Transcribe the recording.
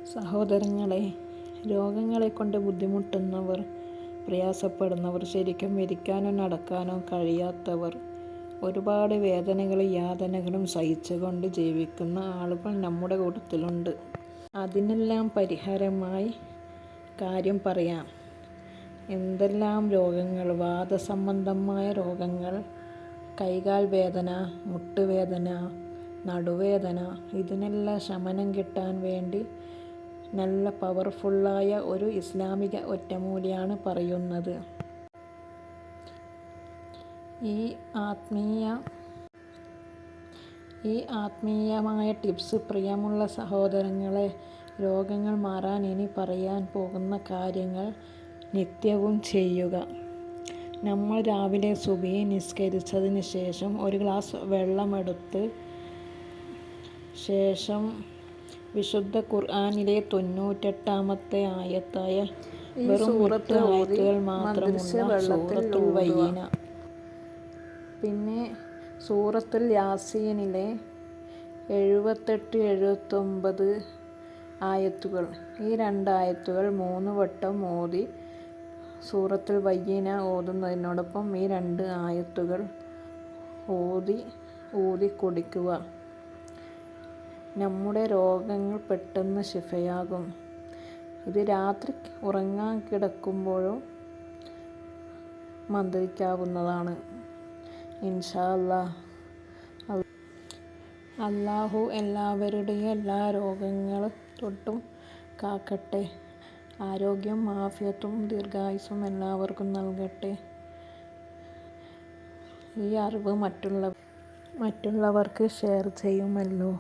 സഹോദരങ്ങളെ, രോഗങ്ങളെ കൊണ്ട് ബുദ്ധിമുട്ടുന്നവർ, പ്രയാസപ്പെടുന്നവർ, ശരിക്കും ഇരിക്കാനോ നടക്കാനോ കഴിയാത്തവർ, ഒരുപാട് വേദനകളും യാതനകളും സഹിച്ചുകൊണ്ട് ജീവിക്കുന്ന ആളുകൾ നമ്മുടെ കൂട്ടത്തിലുണ്ട്. അതിനെല്ലാം പരിഹാരമായി കാര്യം പറയാം. എന്തെല്ലാം രോഗങ്ങൾ, വാതസംബന്ധമായ രോഗങ്ങൾ, കൈകാൽ വേദന, മുട്ടുവേദന, നടുവേദന, ഇതിനെല്ലാം ശമനം കിട്ടാൻ വേണ്ടി നല്ല പവർഫുള്ളായ ഒരു ഇസ്ലാമിക ഒറ്റമൂലിയാണ് പറയുന്നത്. ഈ ആത്മീയമായ ടിപ്സ് പ്രിയമുള്ള സഹോദരങ്ങളെ, രോഗങ്ങൾ മാറാൻ ഇനി പറയാൻ പോകുന്ന കാര്യങ്ങൾ നിത്യവും ചെയ്യുക. നമ്മൾ രാവിലെ സുബ്ഹി നിസ്കരിച്ചതിന് ശേഷം ഒരു ഗ്ലാസ് വെള്ളമെടുത്ത് ശേഷം വിശുദ്ധ ഖുർആനിലെ 98-ാമത്തെ ആയത്തായ വെറും 8 ആയത്തുകൾ മാത്രമുള്ള സൂറത്തുൽ ബയ്യിന, പിന്നെ സൂറത്തുൽ യാസീനിലെ 78-79 ആയത്തുകൾ, ഈ 2 ആയത്തുകൾ 3 വട്ടം ഓതി സൂറത്തുൽ ബയ്യിന ഓതുന്നതിനോടൊപ്പം ഈ 2 ആയത്തുകൾ ഊതി കുടിക്കുക. നമ്മുടെ രോഗങ്ങൾ പെട്ടെന്ന് ശിഫയാകും. ഇത് രാത്രി ഉറങ്ങാൻ കിടക്കുമ്പോഴും മന്ത്രിക്കാവുന്നതാണ്. ഇൻഷാ അല്ലാഹ്. അല്ലാഹു എല്ലാവരുടെയും എല്ലാ രോഗങ്ങൾ തൊട്ടും കാക്കട്ടെ. ആരോഗ്യം, ആഫിയത്തും ദീർഘായുസ്സും എല്ലാവർക്കും നൽകട്ടെ. ഈ അറിവ് മറ്റുള്ളവർക്ക് ഷെയർ ചെയ്യുമല്ലോ.